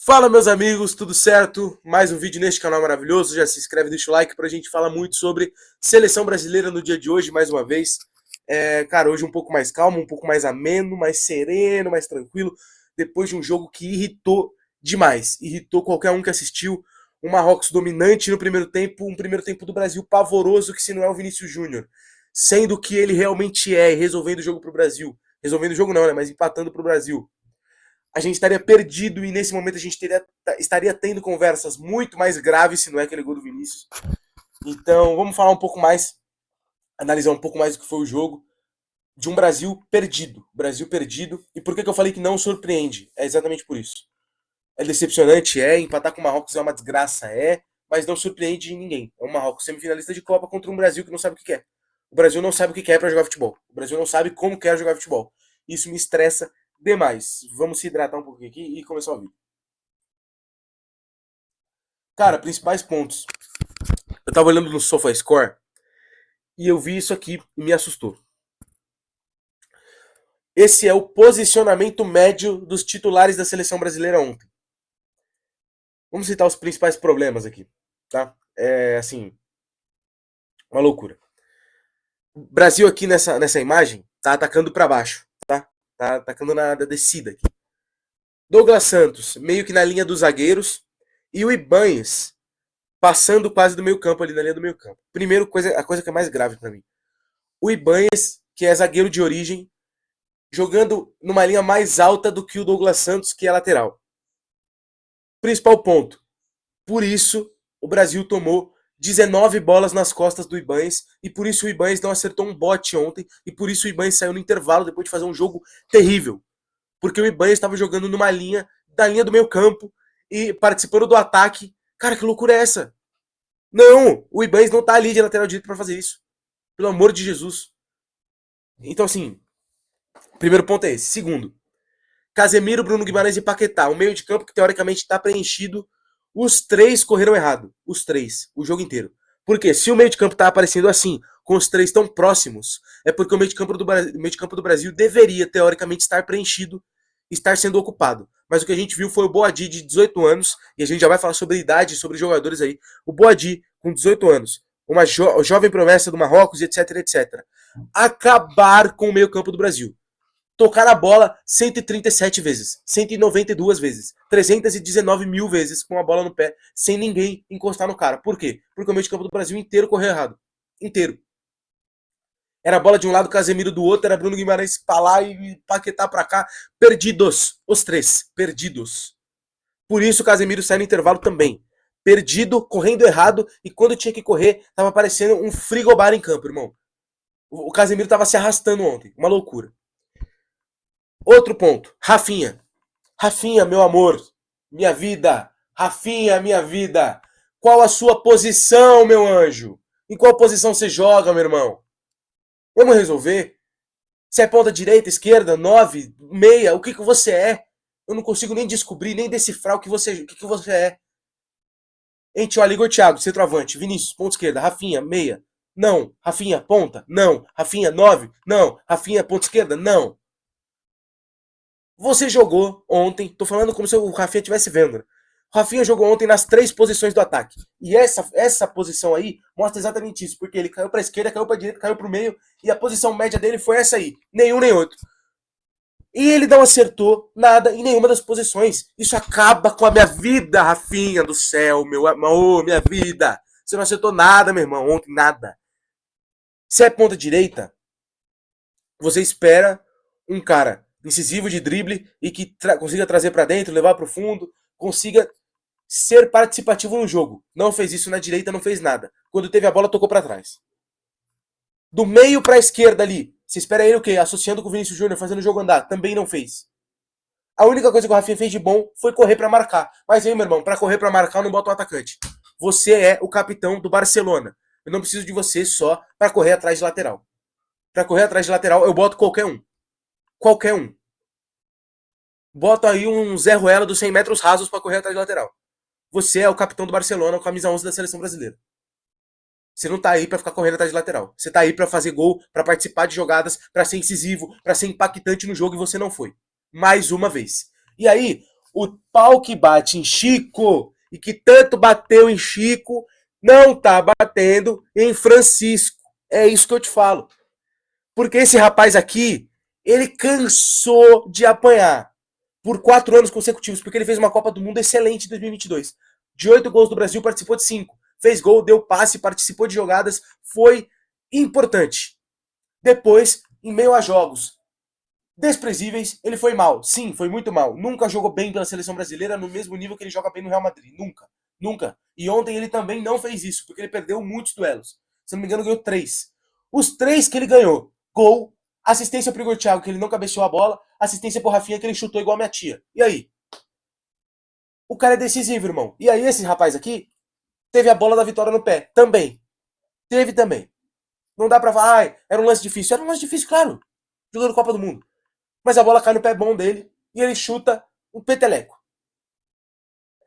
Fala, meus amigos, tudo certo? Mais um vídeo neste canal maravilhoso. Já se inscreve, deixa o like pra gente falar muito sobre seleção brasileira no dia de hoje, mais uma vez. Cara, hoje um pouco mais calmo, um pouco mais ameno, mais sereno, mais tranquilo, depois de um jogo que irritou demais. Irritou qualquer um que assistiu. Um Marrocos dominante no primeiro tempo, um primeiro tempo do Brasil pavoroso, que se não é o Vinícius Júnior. Sendo que ele realmente é, resolvendo o jogo pro Brasil. Resolvendo o jogo não, né? Mas empatando pro Brasil, a gente estaria perdido e nesse momento a gente estaria tendo conversas muito mais graves se não é aquele gol do Vinícius. Então vamos falar um pouco mais, analisar um pouco mais do que foi o jogo de um Brasil perdido. Brasil perdido. E por que eu falei que não surpreende? É exatamente por isso. É decepcionante, empatar com o Marrocos é uma desgraça, mas não surpreende ninguém. É um Marrocos semifinalista de Copa contra um Brasil que não sabe o que quer. O Brasil não sabe o que quer para jogar futebol. O Brasil não sabe como quer jogar futebol. Isso me estressa demais. Vamos se hidratar um pouquinho aqui e começar o vídeo. Cara, principais pontos. Eu tava olhando no SofaScore e eu vi isso aqui e me assustou. Esse é o posicionamento médio dos titulares da seleção brasileira ontem. Vamos citar os principais problemas aqui, tá? É assim, uma loucura. O Brasil aqui nessa imagem tá atacando para baixo, tá? Tá atacando na descida aqui. Douglas Santos, meio que na linha dos zagueiros, e o Ibanez passando quase do meio campo, ali na linha do meio campo. Primeiro, a coisa que é mais grave para mim. O Ibanez, que é zagueiro de origem, jogando numa linha mais alta do que o Douglas Santos, que é lateral. Principal ponto. Por isso, o Brasil tomou 19 bolas nas costas do Ibanez, e por isso o Ibanez não acertou um bote ontem, e por isso o Ibanez saiu no intervalo depois de fazer um jogo terrível. Porque o Ibanez estava jogando numa linha, da linha do meio campo, e participando do ataque. Cara, que loucura é essa? Não, o Ibanez não tá ali de lateral direito para fazer isso. Pelo amor de Jesus. Então, assim, primeiro ponto é esse. Segundo, Casemiro, Bruno Guimarães e Paquetá. Um meio de campo que teoricamente está preenchido. Os três correram errado. Os três. O jogo inteiro. Por quê? Se o meio de campo tá aparecendo assim, com os três tão próximos, é porque o meio de campo do Brasil deveria, teoricamente, estar preenchido, estar sendo ocupado. Mas o que a gente viu foi o Boadi, de 18 anos, e a gente já vai falar sobre idade, sobre jogadores aí. O Boadi, com 18 anos, uma jovem promessa do Marrocos, etc, etc. Acabar com o meio campo do Brasil. Tocar a bola 137 vezes, 192 vezes, 319 mil vezes com a bola no pé, sem ninguém encostar no cara. Por quê? Porque o meio de campo do Brasil inteiro correu errado. Inteiro. Era bola de um lado, Casemiro do outro, era Bruno Guimarães pra lá e Paquetá pra cá. Perdidos. Os três. Perdidos. Por isso o Casemiro sai no intervalo também. Perdido, correndo errado, e quando tinha que correr, tava parecendo um frigobar em campo, irmão. O Casemiro tava se arrastando ontem. Uma loucura. Outro ponto. Rafinha. Rafinha, meu amor. Minha vida. Rafinha, minha vida. Qual a sua posição, meu anjo? Em qual posição você joga, meu irmão? Vamos resolver? Você é ponta direita, esquerda, 9, meia? O que você é? Eu não consigo nem descobrir, nem decifrar o que você é. Gente, olha, Igor Thiago, centroavante. Vinícius, ponta esquerda. Rafinha, meia. Não. Rafinha, ponta. Não. Rafinha, 9. Não. Rafinha, ponta esquerda. Não. Você jogou ontem, tô falando como se o Rafinha estivesse vendo. Né? O Rafinha jogou ontem nas 3 posições do ataque. E essa posição aí mostra exatamente isso, porque ele caiu pra esquerda, caiu pra direita, caiu pro meio, e a posição média dele foi essa aí. Nenhum nem outro. E ele não acertou nada em nenhuma das posições. Isso acaba com a minha vida, Rafinha do céu, meu amor, minha vida. Você não acertou nada, meu irmão, ontem, nada. Se é ponta direita, você espera um cara incisivo de drible e que consiga trazer para dentro, levar para o fundo, consiga ser participativo no jogo. Não fez isso na direita, não fez nada. Quando teve a bola, tocou para trás. Do meio para a esquerda ali, você espera ele o quê? Associando com o Vinícius Júnior, fazendo o jogo andar. Também não fez. A única coisa que o Rafinha fez de bom foi correr para marcar. Mas aí, meu irmão, para correr para marcar, eu não boto um atacante. Você é o capitão do Barcelona. Eu não preciso de você só para correr atrás de lateral. Para correr atrás de lateral, eu boto qualquer um. Qualquer um. Bota aí um Zé Ruela dos 100 metros rasos para correr atrás de lateral. Você é o capitão do Barcelona, com a camisa 11 da seleção brasileira. Você não tá aí para ficar correndo atrás de lateral. Você tá aí para fazer gol, para participar de jogadas, para ser incisivo, para ser impactante no jogo, e você não foi. Mais uma vez. E aí, O pau que bate em Chico e que tanto bateu em Chico não tá batendo em Francisco. É isso que eu te falo. Porque esse rapaz aqui, ele cansou de apanhar por 4 anos consecutivos, porque ele fez uma Copa do Mundo excelente em 2022. De 8 gols do Brasil, participou de 5. Fez gol, deu passe, participou de jogadas, foi importante. Depois, em meio a jogos desprezíveis, ele foi mal. Sim, foi muito mal. Nunca jogou bem pela seleção brasileira no mesmo nível que ele joga bem no Real Madrid. Nunca. Nunca. E ontem ele também não fez isso, porque ele perdeu muitos duelos. Se não me engano, ganhou 3. Os 3 que ele ganhou: gol, assistência pro Igor Thiago, que ele não cabeceou a bola, assistência pro Rafinha, que ele chutou igual a minha tia. E aí? O cara é decisivo, irmão. E aí, esse rapaz aqui teve a bola da vitória no pé. Também. Teve também. Não dá pra falar, era um lance difícil. Era um lance difícil, claro. Jogando Copa do Mundo. Mas a bola cai no pé bom dele e ele chuta um peteleco.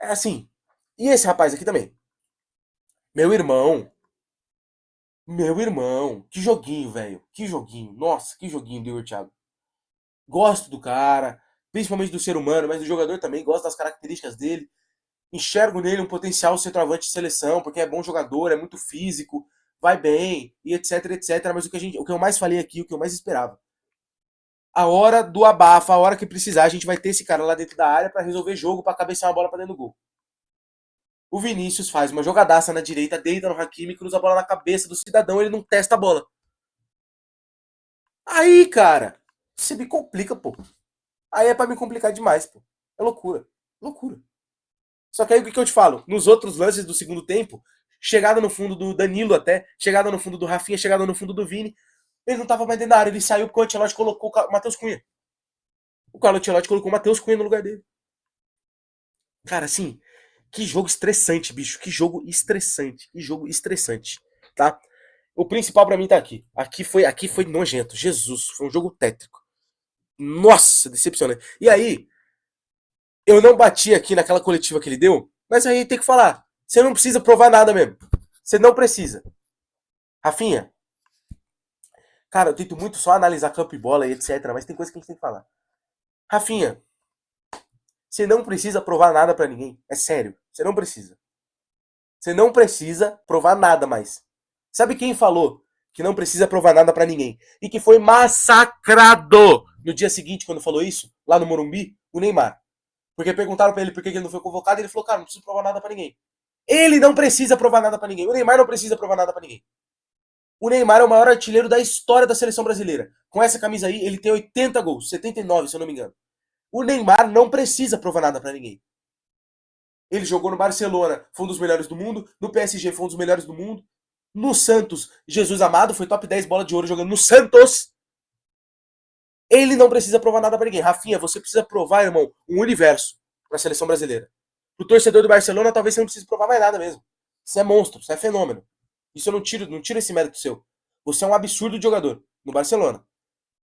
É assim. E esse rapaz aqui também. Meu irmão. Meu irmão. Que joguinho, velho. Que joguinho. Nossa, que joguinho do Igor Thiago. Gosto do cara. Principalmente do ser humano, mas do jogador também. Gosto das características dele. Enxergo nele um potencial centroavante de seleção, porque é bom jogador, é muito físico, vai bem, e etc, etc. Mas o que eu mais falei aqui, o que eu mais esperava. A hora do abafa, a hora que precisar, a gente vai ter esse cara lá dentro da área para resolver jogo, para cabecear uma bola para dentro do gol. O Vinícius faz uma jogadaça na direita, deita no Hakimi, cruza a bola na cabeça do cidadão, ele não testa a bola. Aí, cara, você me complica, pô. Aí é pra me complicar demais, pô. É loucura. Loucura. Só que aí o que eu te falo? Nos outros lances do segundo tempo, chegada no fundo do Danilo até, chegada no fundo do Rafinha, chegada no fundo do Vini, ele não tava mais dentro da área, ele saiu porque o Ancelotti colocou o Matheus Cunha. O Carlo Ancelotti colocou o Matheus Cunha no lugar dele. Cara, assim, que jogo estressante, bicho. Que jogo estressante. Que jogo estressante, tá? O principal pra mim tá aqui. Aqui foi nojento. Jesus, foi um jogo tétrico. Nossa, decepcionante. E aí, eu não bati aqui naquela coletiva que ele deu, mas aí tem que falar. Você não precisa provar nada mesmo. Você não precisa. Rafinha, cara, eu tento muito só analisar campo e bola e etc, mas tem coisa que a gente tem que falar. Rafinha, você não precisa provar nada pra ninguém. É sério. Você não precisa. Você não precisa provar nada mais. Sabe quem falou que não precisa provar nada pra ninguém? E que foi massacrado no dia seguinte, quando falou isso, lá no Morumbi? O Neymar. Porque perguntaram pra ele por que ele não foi convocado e ele falou, cara, não preciso provar nada pra ninguém. Ele não precisa provar nada pra ninguém. O Neymar não precisa provar nada pra ninguém. O Neymar é o maior artilheiro da história da seleção brasileira. Com essa camisa aí, ele tem 80 gols, 79, se eu não me engano. O Neymar não precisa provar nada pra ninguém. Ele jogou no Barcelona, foi um dos melhores do mundo. No PSG, foi um dos melhores do mundo. No Santos, Jesus amado, foi top 10 bola de ouro jogando no Santos. Ele não precisa provar nada pra ninguém. Rafinha, você precisa provar, irmão, um universo pra seleção brasileira. Pro torcedor do Barcelona, talvez você não precise provar mais nada mesmo. Você é monstro, você é fenômeno. Isso eu não tiro esse mérito seu. Você é um absurdo de jogador no Barcelona.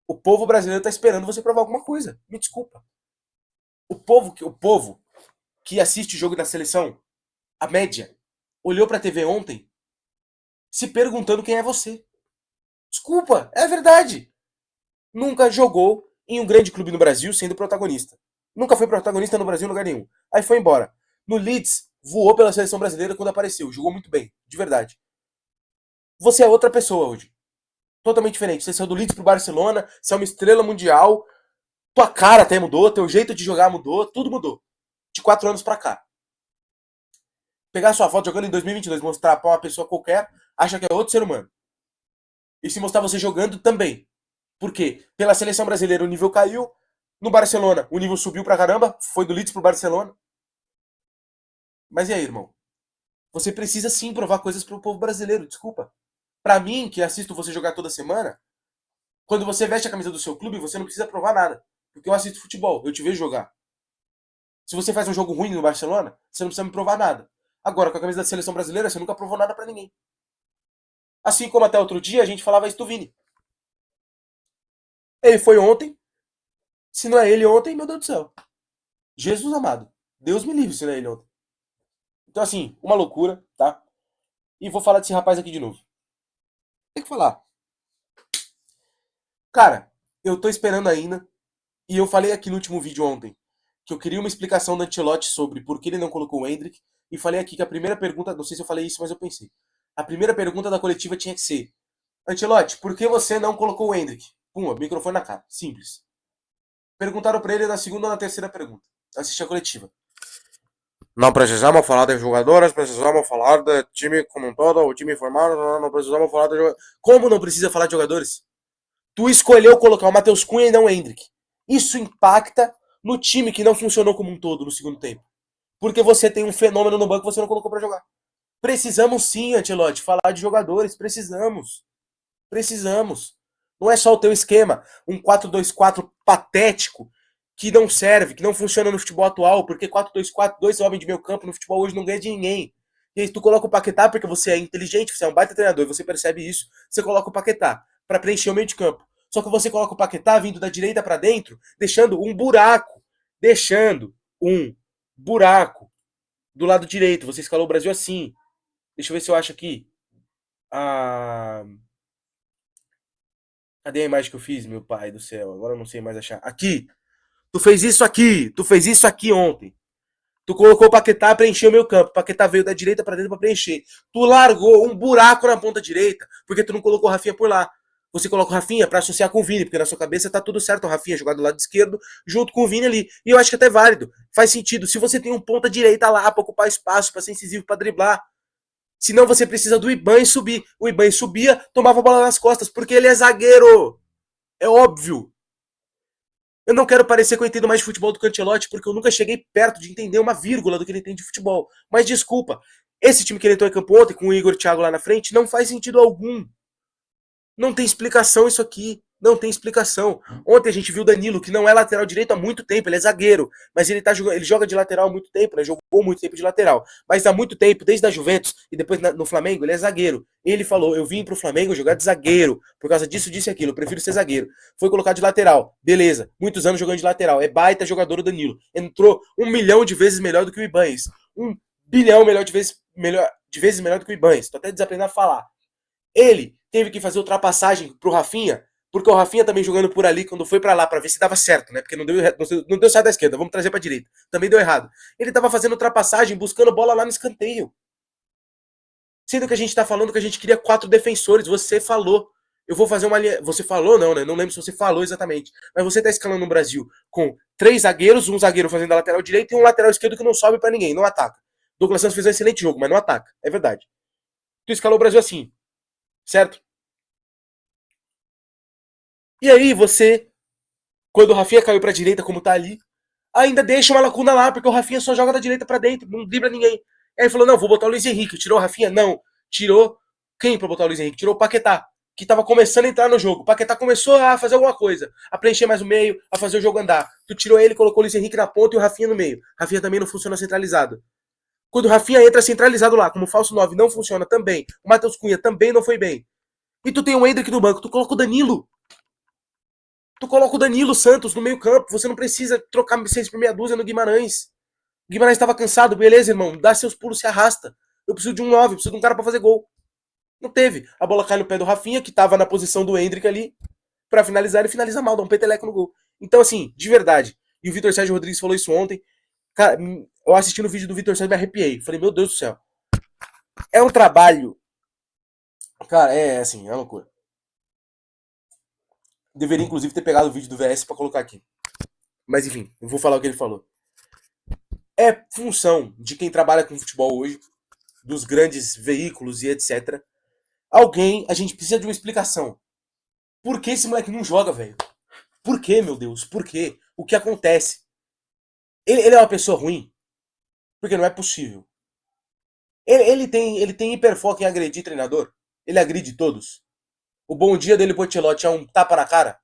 O povo brasileiro tá esperando você provar alguma coisa. Me desculpa. O povo que assiste o jogo da seleção, a média, olhou pra TV ontem se perguntando quem é você. Desculpa, é verdade. Nunca jogou em um grande clube no Brasil sendo protagonista. Nunca foi protagonista no Brasil em lugar nenhum. Aí foi embora. No Leeds, voou pela seleção brasileira quando apareceu. Jogou muito bem, de verdade. Você é outra pessoa hoje. Totalmente diferente. Você saiu do Leeds pro Barcelona, você é uma estrela mundial. Tua cara até mudou, teu jeito de jogar mudou, tudo mudou. De 4 anos pra cá. Pegar sua foto jogando em 2022, mostrar pra uma pessoa qualquer, acha que é outro ser humano. E se mostrar você jogando também. Por quê? Pela seleção brasileira o nível caiu, no Barcelona o nível subiu pra caramba, foi do Leeds pro Barcelona. Mas e aí, irmão? Você precisa sim provar coisas pro povo brasileiro, desculpa. Pra mim, que assisto você jogar toda semana, quando você veste a camisa do seu clube, você não precisa provar nada. Porque eu assisto futebol, eu te vejo jogar. Se você faz um jogo ruim no Barcelona, você não precisa me provar nada. Agora, com a camisa da seleção brasileira, você nunca provou nada pra ninguém. Assim como até outro dia a gente falava isso do Vini. Ele foi ontem, se não é ele ontem, meu Deus do céu. Jesus amado. Deus me livre se não é ele ontem. Então, assim, uma loucura, tá? E vou falar desse rapaz aqui de novo. Tem que falar. Cara, eu tô esperando ainda. E eu falei aqui no último vídeo ontem. que eu queria uma explicação do Ancelotti sobre por que ele não colocou o Endrick, e falei aqui que a primeira pergunta, não sei se eu falei isso, mas eu pensei. A primeira pergunta da coletiva tinha que ser: Ancelotti, por que você não colocou o Endrick? Pum, microfone na cara. Simples. Perguntaram pra ele na segunda ou na terceira pergunta. Assisti a coletiva. Não precisamos falar de jogadores, precisamos falar do time como um todo, o time formado, não precisamos falar de jogadores. Como não precisa falar de jogadores? Tu escolheu colocar o Matheus Cunha e não o Endrick. Isso impacta no time que não funcionou como um todo no segundo tempo. Porque você tem um fenômeno no banco que você não colocou pra jogar. Precisamos sim, Ancelotti, falar de jogadores. Precisamos. Precisamos. Não é só o teu esquema, um 4-2-4 patético que não serve, que não funciona no futebol atual, porque 4-2-4, dois homens de meio campo no futebol hoje não ganha de ninguém. E aí tu coloca o Paquetá porque você é inteligente, você é um baita treinador, você percebe isso, você coloca o Paquetá para preencher o meio de campo. Só que você coloca o Paquetá vindo da direita para dentro, deixando um buraco do lado direito. Você escalou o Brasil assim. Deixa eu ver se eu acho aqui. Ah, cadê a imagem que eu fiz, meu pai do céu? Agora eu não sei mais achar. Aqui! Tu fez isso aqui! Tu fez isso aqui ontem. Tu colocou o Paquetá pra preencher o meu campo. O Paquetá veio da direita pra dentro pra preencher. Tu largou um buraco na ponta direita, porque tu não colocou o Rafinha por lá. Você coloca o Rafinha pra associar com o Vini, porque na sua cabeça tá tudo certo o Rafinha jogar do lado esquerdo junto com o Vini ali. E eu acho que até é válido. Faz sentido. Se você tem um ponta direita lá pra ocupar espaço, pra ser incisivo, pra driblar. Senão você precisa do Iban subir. O Iban subia, tomava a bola nas costas, porque ele é zagueiro. É óbvio. Eu não quero parecer que eu entendo mais de futebol do que o Ancelotti, porque eu nunca cheguei perto de entender uma vírgula do que ele entende de futebol. Mas desculpa, esse time que ele entrou em campo ontem, com o Igor Thiago lá na frente, não faz sentido algum. Não tem explicação isso aqui. Não tem explicação. Ontem a gente viu o Danilo, que não é lateral direito há muito tempo, ele é zagueiro. Mas ele, ele joga de lateral há muito tempo, né? Jogou muito tempo de lateral. Mas há muito tempo, desde a Juventus e depois no Flamengo, ele é zagueiro. Ele falou: eu vim pro Flamengo jogar de zagueiro. Por causa disso, disse aquilo. Eu prefiro ser zagueiro. Foi colocado de lateral. Beleza. Muitos anos jogando de lateral. É baita jogador o Danilo. Entrou 1 milhão de vezes melhor do que o Ibanez. 1 bilhão melhor de vezes melhor do que o Ibanez. Tô até desaprendendo a falar. Ele teve que fazer ultrapassagem pro Rafinha, porque o Rafinha também jogando por ali, quando foi para lá para ver se dava certo, né? Porque não deu certo da esquerda, vamos trazer pra direita. Também deu errado. Ele tava fazendo ultrapassagem, buscando bola lá no escanteio. Sendo que a gente tá falando que a gente queria 4 defensores, você falou. Eu vou fazer uma linha. Você falou, não, né? Não lembro se você falou exatamente. Mas você tá escalando no Brasil com 3 zagueiros, um zagueiro fazendo a lateral direita e um lateral esquerdo que não sobe para ninguém, não ataca. Douglas Santos fez um excelente jogo, mas não ataca. É verdade. Tu escalou o Brasil assim, certo? E aí você, quando o Rafinha caiu pra direita, como tá ali, ainda deixa uma lacuna lá, porque o Rafinha só joga da direita pra dentro, não dribla ninguém. Aí ele falou: não, vou botar o Luiz Henrique. Tirou o Rafinha? Não. Tirou quem pra botar o Luiz Henrique? Tirou o Paquetá, que tava começando a entrar no jogo. O Paquetá começou a fazer alguma coisa, a preencher mais o meio, a fazer o jogo andar. Tu tirou ele, colocou o Luiz Henrique na ponta e o Rafinha no meio. Rafinha também não funciona centralizado. Quando o Rafinha entra centralizado lá, como falso 9, não funciona também. O Matheus Cunha também não foi bem. E tu tem o Hendrick no banco, tu coloca o Danilo. Tu coloca o Danilo Santos no meio campo, você não precisa trocar 6 por meia dúzia no Guimarães. O Guimarães estava cansado, beleza, irmão, dá seus pulos, se arrasta. Eu preciso de um 9, preciso de um cara para fazer gol. Não teve. A bola cai no pé do Rafinha, que tava na posição do Hendrick ali, para finalizar, ele finaliza mal, dá um peteleco no gol. Então, assim, de verdade, e o Vitor Sérgio Rodrigues falou isso ontem, cara, eu assistindo o vídeo do Vitor Sérgio me arrepiei. Falei, meu Deus do céu. É um trabalho. Cara, é assim, é uma loucura. Deveria, inclusive, ter pegado o vídeo do VS para colocar aqui. Mas enfim, eu vou falar o que ele falou. É função de quem trabalha com futebol hoje, dos grandes veículos e etc. Alguém, a gente precisa de uma explicação. Por que esse moleque não joga, velho? Por que, meu Deus? Por quê? O que acontece? Ele é uma pessoa ruim? Porque não é possível. Ele tem hiperfoco em agredir treinador? Ele agride todos? O bom dia dele pro Ancelotti é um tapa na cara?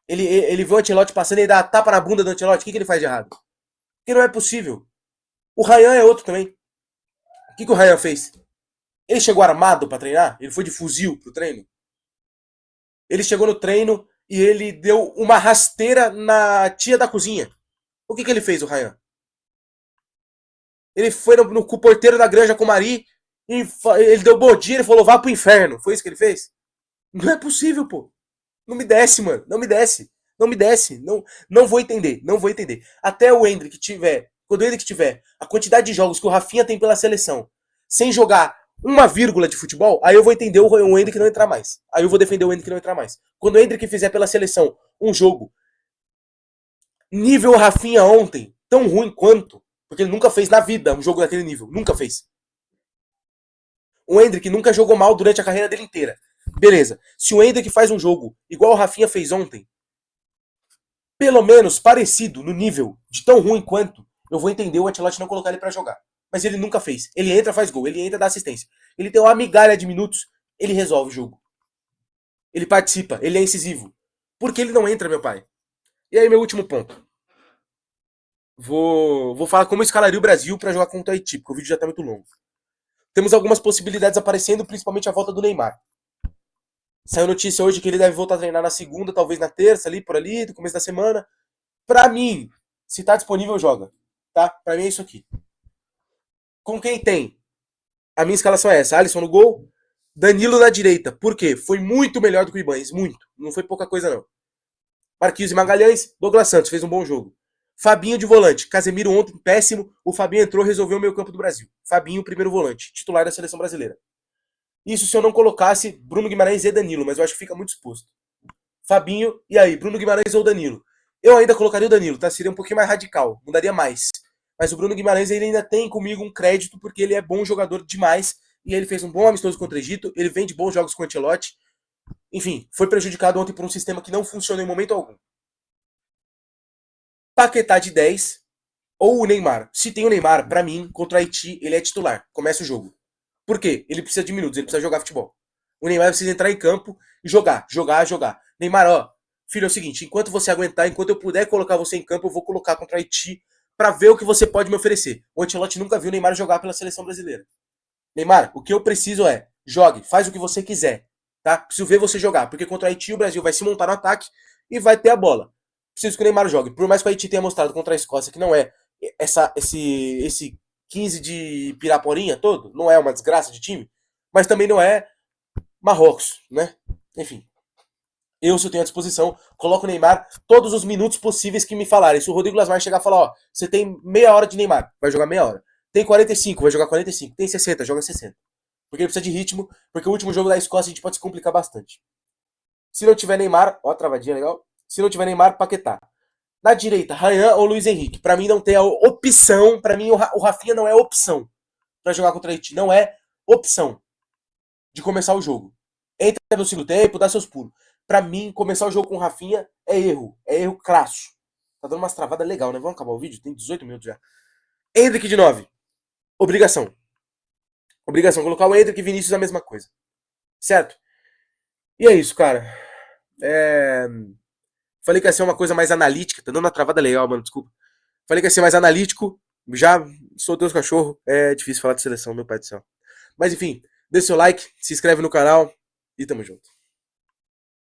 Ele vê o Ancelotti passando e dá tapa na bunda do Ancelotti? O que ele faz de errado? Porque não é possível. O Ryan é outro também. O que o Ryan fez? Ele chegou armado pra treinar? Ele foi de fuzil pro treino? Ele chegou no treino e ele deu uma rasteira na tia da cozinha. O que ele fez, o Ryan? Ele foi no porteiro da granja com o Mari e ele deu bom dia e falou: vá pro inferno. Foi isso que ele fez? Não é possível, pô. Não me desce, mano. Não me desce. Não me desce. Não vou entender. Não vou entender. Até o Endrick tiver. Quando o Endrick tiver a quantidade de jogos que o Rafinha tem pela seleção, sem jogar uma vírgula de futebol, aí eu vou entender o Endrick não entrar mais. Aí eu vou defender o Endrick não entrar mais. Quando o Endrick fizer pela seleção um jogo nível Rafinha ontem, tão ruim quanto, porque ele nunca fez na vida um jogo daquele nível. Nunca fez. O Endrick nunca jogou mal durante a carreira dele inteira. Beleza. Se o Endrick faz um jogo igual o Rafinha fez ontem, pelo menos parecido no nível de tão ruim quanto, eu vou entender o Ancelotti não colocar ele pra jogar. Mas ele nunca fez. Ele entra, faz gol. Ele entra, dá assistência. Ele tem uma migalha de minutos, ele resolve o jogo. Ele participa, ele é incisivo. Por que ele não entra, meu pai? E aí, meu último ponto. Vou falar como eu escalaria o Brasil pra jogar contra o Haiti, porque o vídeo já tá muito longo. Temos algumas possibilidades aparecendo, principalmente a volta do Neymar. Saiu notícia hoje que ele deve voltar a treinar na segunda, talvez na terça, ali por ali, do começo da semana. Pra mim, se tá disponível, joga. Tá? Pra mim é isso aqui. Com quem tem? A minha escalação é essa. Alisson no gol, Danilo na direita. Por quê? Foi muito melhor do que o Ibanez. Muito. Não foi pouca coisa, não. Marquinhos e Magalhães, Douglas Santos fez um bom jogo. Fabinho de volante. Casemiro ontem, péssimo. O Fabinho entrou e resolveu o meio campo do Brasil. Fabinho, primeiro volante. Titular da seleção brasileira. Isso se eu não colocasse Bruno Guimarães e Danilo, mas eu acho que fica muito exposto. Fabinho, e aí, Bruno Guimarães ou Danilo? Eu ainda colocaria o Danilo, tá? Seria um pouquinho mais radical, mudaria mais. Mas o Bruno Guimarães ele ainda tem comigo um crédito, porque ele é bom jogador demais, e ele fez um bom amistoso contra o Egito, ele vem de bons jogos com o Ancelotti. Enfim, foi prejudicado ontem por um sistema que não funcionou em momento algum. Paquetá de 10 ou o Neymar. Se tem o Neymar, pra mim, contra o Haiti, ele é titular. Começa o jogo. Por quê? Ele precisa de minutos, ele precisa jogar futebol. O Neymar precisa entrar em campo e jogar, jogar, jogar. Neymar, ó, filho, é o seguinte, enquanto você aguentar, enquanto eu puder colocar você em campo, eu vou colocar contra o Haiti pra ver o que você pode me oferecer. O Ancelotti nunca viu o Neymar jogar pela seleção brasileira. Neymar, o que eu preciso é, jogue, faz o que você quiser, tá? Preciso ver você jogar, porque contra o Haiti o Brasil vai se montar no ataque e vai ter a bola. Preciso que o Neymar jogue. Por mais que o Haiti tenha mostrado contra a Escócia que não é esse 15 de Piraporinha todo, não é uma desgraça de time, mas também não é Marrocos, né? Enfim. Se eu tenho à disposição, coloco o Neymar todos os minutos possíveis que me falarem. Se o Rodrigo Lasmar chegar e falar, ó, você tem meia hora de Neymar, vai jogar meia hora. Tem 45, vai jogar 45. Tem 60, joga 60. Porque ele precisa de ritmo, porque o último jogo da Escócia a gente pode se complicar bastante. Se não tiver Neymar, ó, travadinha legal. Se não tiver Neymar, Paquetá. Na direita, Ryan ou Luiz Henrique. Pra mim não tem a opção, pra mim o Rafinha não é opção pra jogar contra a Haiti. Não é opção de começar o jogo. Entra no segundo tempo, dá seus pulos. Pra mim, começar o jogo com o Rafinha é erro crasso. Tá dando umas travadas legal, né? Vamos acabar o vídeo? Tem 18 minutos já. Hendrick de 9. Obrigação. Obrigação. Colocar o Hendrick e Vinícius a mesma coisa. Certo? E é isso, cara. Falei que ia ser uma coisa mais analítica. Tá dando uma travada legal, mano. Desculpa. Falei que ia ser mais analítico. Já soltei os cachorros. É difícil falar de seleção, meu pai do céu. Mas enfim, deixa seu like, se inscreve no canal e tamo junto.